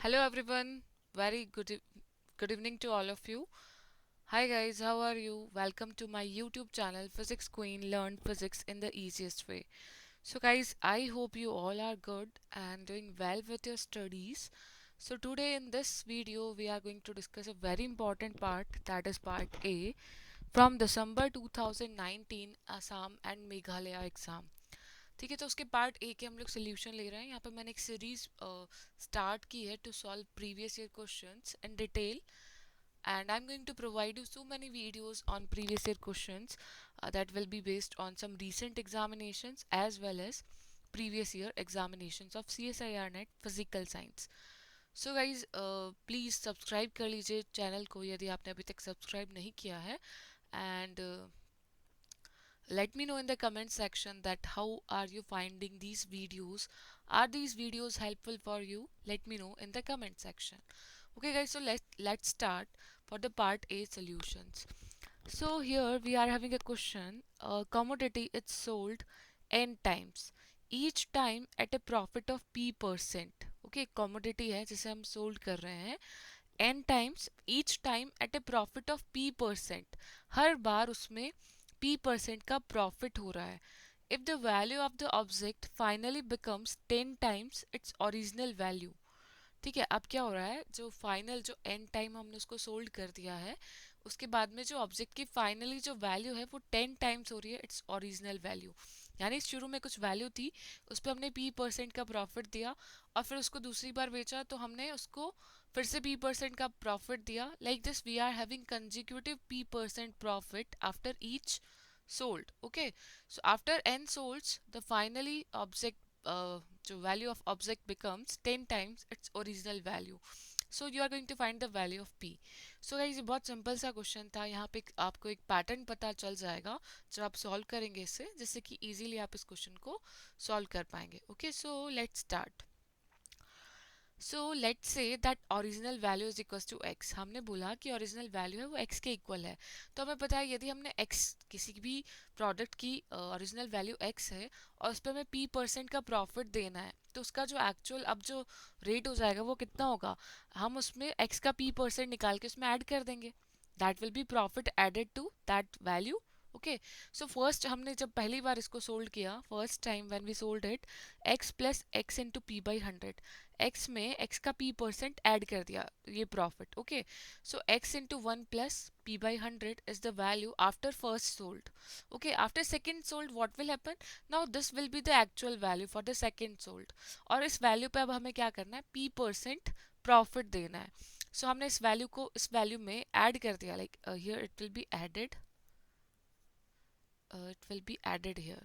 Hello everyone, very good evening to all of you. Hi guys, how are you? Welcome to my YouTube channel Physics Queen Learn Physics in the Easiest Way. So guys, I hope you all are good and doing well with your studies. So today in this video we are going to discuss a very important part, that is part A from December 2019 Assam and Meghalaya exam. ठीक है, तो उसके part A के हम लोग solution ले रहे हैं। यहाँ पे मैंने एक सीरीज स्टार्ट की है to solve previous year questions in detail, and I'm going to provide you so many videos on previous year questions that will be based on some recent examinations as well as previous year examinations of CSIR net physical science. So guys, please subscribe कर लीजिए channel को यदि आपने अभी तक subscribe नहीं किया है, and let me know in the comment section that how are you finding these videos. Are these videos helpful for you? Let me know in the comment section. Okay guys, so let's start for the part A solutions. So here we are having a question. A commodity is sold n times, each time at a profit of p%. Okay, commodity है जिसे हम sold कर रहे हैं n times, each time at a profit of p%. हर बार उसमें p% का profit हो रहा है. If the value of the object finally becomes 10 times its original value. ठीक है, अब क्या हो रहा है, जो फाइनल जो एंड टाइम हमने उसको सोल्ड कर दिया है, उसके बाद में जो ऑब्जेक्ट की फाइनली जो वैल्यू है वो 10 टाइम्स हो रही है इट्स ओरिजिनल वैल्यू. यानी शुरू में कुछ वैल्यू थी, उस पर हमने p% का प्रॉफिट दिया और फिर उसको दूसरी बार बेचा तो हमने उसको फिर से p% का प्रॉफिट दिया. Like this we are having consecutive p% profit after each sold. Okay, so after n solds the finally object जो value of object becomes 10 times its original value. So you are going to find the value of p. So guys, ये बहुत simple सा question था. यहाँ पे आपको एक pattern पता चल जाएगा जब आप सॉल्व करेंगे इसे, जिससे कि इजीली आप इस क्वेश्चन को सॉल्व कर पाएंगे. Okay, so let's start. So let's say that original value is equal to x. हमने बोला कि ओरिजिनल वैल्यू है वो एक्स के इक्वल है. तो हमें पता है यदि हमने एक्स किसी भी प्रोडक्ट की ओरिजिनल वैल्यू एक्स है और उस पर हमें p% का प्रॉफिट देना है, तो उसका जो एक्चुअल अब जो रेट हो जाएगा वो कितना होगा, हम उसमें एक्स का p% निकाल के उसमें ऐड कर देंगे. That will be profit added to that value. Okay, so first हमने जब पहली बार इसको सोल्ड किया, first time when we sold it, x plus x into p by 100, x में एक्स का p% ऐड कर दिया, ये profit. Okay, so x into 1 plus p by 100 is the value after first sold. Okay, after second sold what will happen, now this will be the actual value for the second sold. और इस value पे अब हमें क्या करना है, p% profit देना है. सो हमने इस वैल्यू को इस वैल्यू में ऐड कर दिया. Like here it will be added, it will be added here.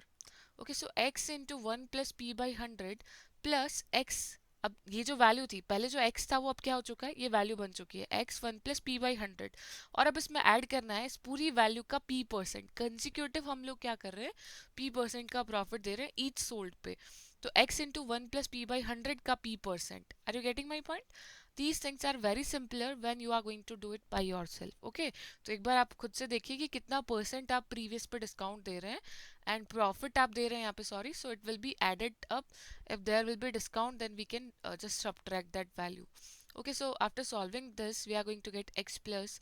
Okay, so x into 1 plus p by 100 plus x. अब ये जो वैल्यू थी पहले, जो x था वो अब क्या हो चुका है, ये वैल्यू बन चुकी है x 1 प्लस पी बाई 100. और अब इसमें ऐड करना है इस पूरी वैल्यू का p%. कंसिक्यूटिव हम लोग क्या कर रहे हैं, p% का प्रॉफिट दे रहे हैं ईच सोल्ड पे. तो x into 1 plus p by 100 का p%. Are you getting my point? These things are very simpler when you are going to do it by yourself. Okay, तो एक बार आप खुद से देखिए कि कितना परसेंट आप प्रीवियस पे डिस्काउंट दे रहे हैं एंड प्रॉफिट आप दे रहे हैं यहाँ पे, sorry. So it will be added up. if there will be discount then we can just subtract that value. Okay, so after solving this we are going to get x plus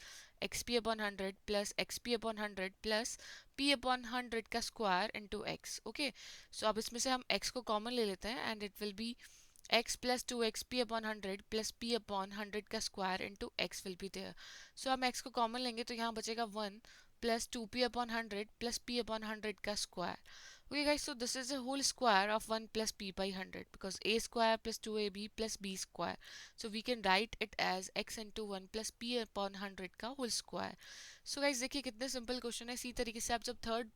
xp upon 100 plus xp upon 100 plus p upon 100 का square into x. Okay, so अब इसमें से हम x को common ले लेते हैं and it will B x plus 2xp upon 100 plus p upon 100 का square into x will be there. So हम x को कॉमन लेंगे तो यहाँ बचेगा 1 plus 2p upon 100 plus p upon 100 का square. Okay guys, so this is a whole square of 1 plus p by 100 because a square plus 2ab plus b square. So we can write it as x into 1 plus p upon 100 का whole square. So guys देखिए कितने simple question है. इसी तरीके से आप जब third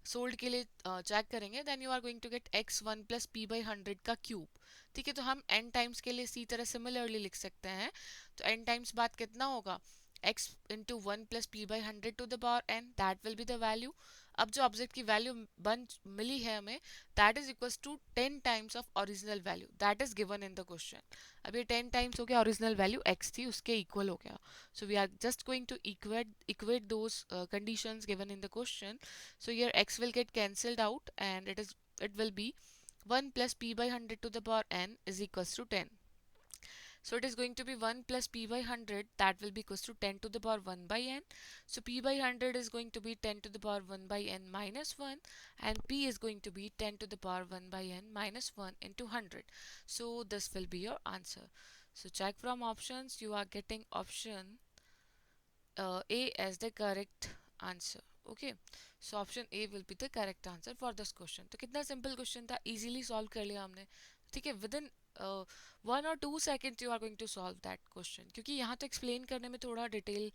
sold के लिए चेक करेंगे then you are going to get x 1 plus p by 100 का क्यूब. ठीक है, तो हम n टाइम्स के लिए इसी तरह सिमिलरली लिख सकते हैं. तो n टाइम्स बाद कितना होगा, x into 1 plus p by 100 to the power n, that will be the value. अब जो ऑब्जेक्ट की वैल्यू बन मिली है हमें, that is equal to 10 times of original value that is given in the question. अब ये 10 टाइम्स हो गया, ओरिजिनल वैल्यू x थी उसके इक्वल हो गया. So we are just going to equate those conditions given in the question. So here x will get cancelled out and it will be 1 plus p by 100 to the power n is equals to 10. So it is going to be 1 plus p by 100, that will be equals to 10 to the power 1 by n. So p by 100 is going to be 10 to the power 1 by n minus 1, and p is going to be 10 to the power 1 by n minus 1 into 100. So this will be your answer. So check from options, you are getting option A as the correct answer. Okay, so option A will be the correct answer for this question. तो कितना simple question था, easily solve कर लिया हमने. ठीक है, within 1 or 2 seconds you are going to solve that question, क्योंकि यहाँ तो एक्सप्लेन करने में थोड़ा डिटेल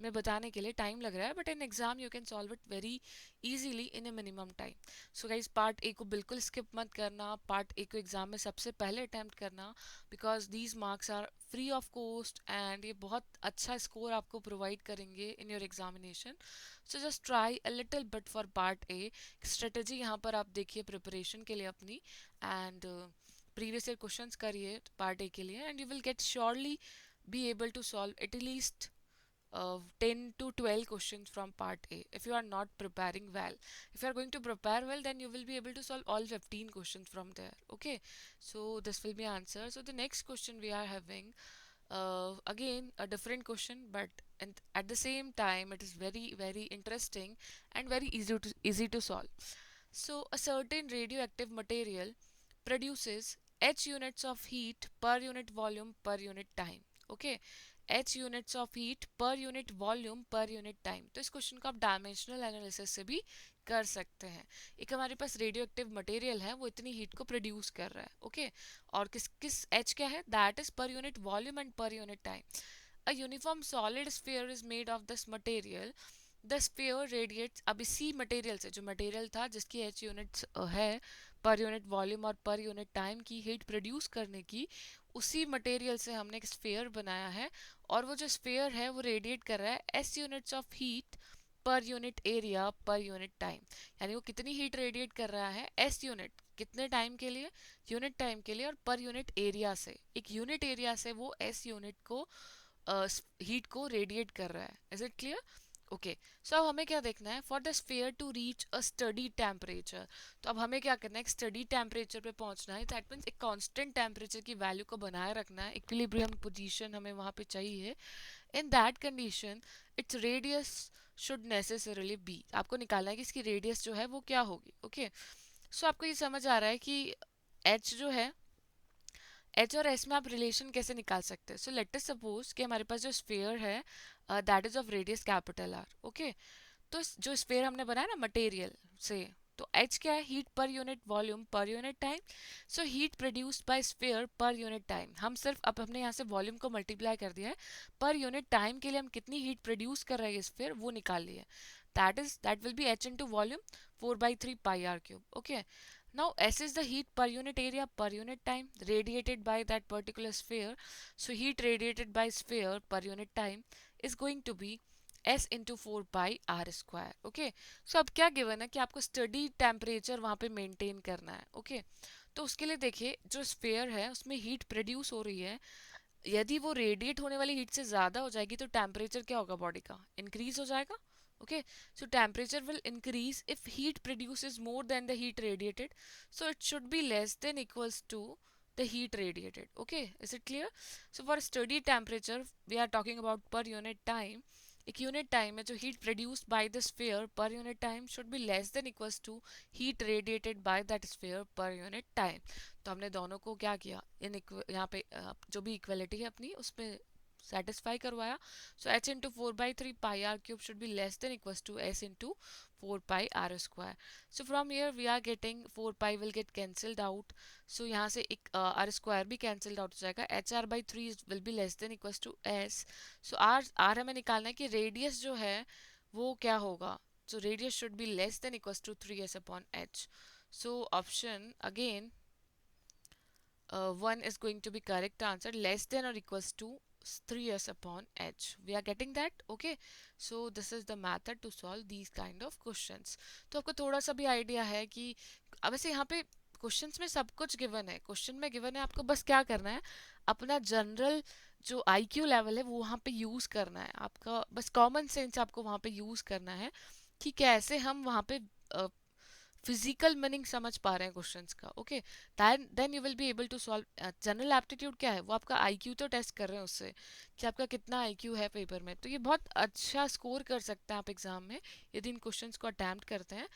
में बताने के लिए टाइम लग रहा है, but in exam you can solve it very easily in A minimum time. So guys part A को बिल्कुल स्किप मत करना, पार्ट ए को एग्जाम में सबसे पहले अटैम्प्ट करना, because these marks are free of cost and ये बहुत अच्छा स्कोर आपको प्रोवाइड करेंगे in your examination. So just try a little bit for part A. Strategy यहाँ पर आप देखिए प्रिपरेशन के लिए अपनी, एंड प्रीवियस ईयर क्वेश्चंस करिए पार्ट ए के लिए, and you will get surely be able to solve at least 10 to 12 questions from part A if you are not preparing well. If you are going to prepare well, then you will be able to solve all 15 questions from there. Okay, so this will be answer. So the next question we are having, again a different question, but and at the same time it is very very interesting and very easy to solve. So a certain radioactive material produces h units of heat per unit volume per unit time. Okay, h units of heat per unit volume पर unit time. तो इस question को आप dimensional analysis से भी कर सकते हैं. एक हमारे पास रेडियो एक्टिव मटेरियल है, वो इतनी हीट को प्रोड्यूस कर रहा है. ओके, और किस किस h क्या है, that is per unit volume and पर unit time. A uniform solid sphere is made of this material. The sphere radiates. अब इसी मटेरियल से, जो मटेरियल था जिसकी h यूनिट्स है पर यूनिट वॉल्यूम और पर यूनिट टाइम की हीट प्रोड्यूस करने की, उसी मटेरियल से हमने एक स्फीयर बनाया है, और वो जो स्फीयर है वो रेडिएट कर रहा है S units of heat per unit area पर यूनिट टाइम. यानी वो कितनी हीट रेडिएट कर रहा है, एस यूनिट कितने टाइम के लिए, यूनिट टाइम के लिए, और पर यूनिट एरिया से, एक यूनिट एरिया से वो एस यूनिट को हीट को रेडिएट कर रहा है. Is it clear? Okay, so अब हमें क्या देखना है, for the sphere to reach a steady temperature. तो अब हमें क्या करना है, एक स्टडी टेम्परेचर पे पहुंचना है. दैट मीन्स एक कांस्टेंट टेम्परेचर की वैल्यू को बनाए रखना है, इक्विलिब्रियम पोजीशन हमें वहां पे चाहिए. In that condition its radius should necessarily be. आपको निकालना है कि इसकी रेडियस जो है वो क्या होगी. ओके, सो आपको ये समझ आ रहा है कि एच जो है, एच और एस में आप रिलेशन कैसे निकाल सकते हैं. सो लेट अस सपोज कि हमारे पास जो स्फीयर है that is of radius capital R. Okay, तो जो स्फीयर हमने बनाया ना मटेरियल से, तो एच क्या है, हीट पर यूनिट वॉल्यूम पर unit time. So heat produced bye sphere per unit time. हम सिर्फ अब हमने यहाँ से वॉल्यूम को मल्टीप्लाई कर दिया है, पर यूनिट टाइम के लिए हम कितनी हीट प्रोड्यूस कर रहे हैं स्फीयर वो निकाल लिया. that will be h into volume 4 by 3 pi r cube. Okay, now S is the heat per unit area per unit time radiated by that particular sphere. So heat radiated by sphere per unit time is going to be S into 4 pi r square. Okay, so अब क्या given है कि आपको study temperature वहाँ पे maintain करना है. Okay, तो उसके लिए देखिए जो स्फीयर है उसमें हीट प्रोड्यूस हो रही है, यदि वो रेडिएट होने वाली हीट से ज़्यादा हो जाएगी तो टेम्परेचर क्या होगा बॉडी का, इंक्रीज हो जाएगा. Okay, so temperature will increase if heat produces more than the heat radiated, so it should be less than equals to the heat radiated. Okay, is it clear? So for steady temperature we are talking about per unit time. एक unit time में जो heat produced by the sphere per unit time should be less than equals to heat radiated by that sphere per unit time. तो हमने दोनों को क्या किया, इन यहाँ पे जो भी इक्वलिटी है अपनी उसमें satisfy करवाया. So h into 4 by 3 pi r cube should be less than equals to s into 4 pi r square. So from here we are getting 4 pi will get cancelled out. So यहाँ से एक r square भी cancelled out हो जाएगा. h r by 3 will be less than equals to s. So r हमें निकालना है कि radius जो है वो क्या होगा. So radius should be less than equals to 3s upon h. So option again 1 is going to be correct answer, less than or equals to 3s upon h. We are getting that? Okay, so this is the method to solve these kind of questions. तो आपको थोड़ा सा भी idea है कि अब वैसे यहाँ पे क्वेश्चंस में सब कुछ गिवन है, क्वेश्चन में गिवन है, आपको बस क्या करना है, अपना जनरल जो आईक्यू लेवल है वो वहाँ पे यूज करना है. आपका बस कॉमन सेंस आपको वहाँ पे यूज करना है कि कैसे हम वहाँ पे फिजिकल मीनिंग समझ पा रहे हैं क्वेश्चंस का, okay, then you will be able to solve. General aptitude क्या है, वो आपका आईक्यू तो टेस्ट कर रहे हैं उससे कि आपका कितना आईक्यू है पेपर में, तो ये बहुत अच्छा स्कोर कर सकते हैं आप एग्जाम में यदि इन क्वेश्चंस को अटैम्प्ट करते हैं।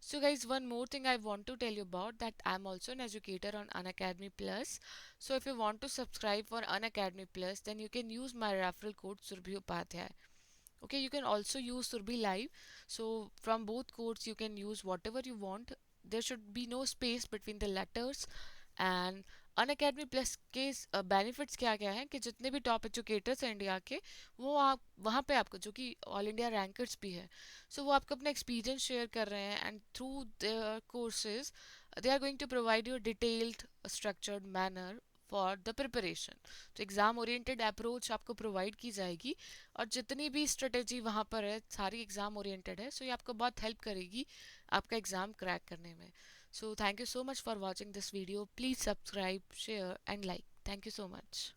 So guys, one more thing I want to tell you about that I'm also an educator on Unacademy Plus. So if you want to subscribe for Unacademy Plus, then you can use my referral code Surbhi Upadhyay. Okay, you can also use Surbhi Live. So from both codes, you can use whatever you want. There should be no space between the letters. And Unacademy plus के benefits क्या क्या हैं कि जितने भी top educators हैं India के, वो आप वहाँ पे आपको, जो कि ऑल इंडिया रैंकर्स भी है, सो वो आपको अपना एक्सपीरियंस शेयर कर रहे हैं and through their courses they are going to provide you detailed structured manner for the preparation. तो एग्ज़ाम ओरिएंटेड अप्रोच आपको प्रोवाइड की जाएगी और जितनी भी स्ट्रेटेजी वहाँ पर है सारी एग्ज़ाम ओरिएंटेड है, सो ये आपको बहुत हेल्प करेगी आपका एग्ज़ाम क्रैक करने में। So thank you so much for watching this video. Please subscribe, share and like. Thank you so much.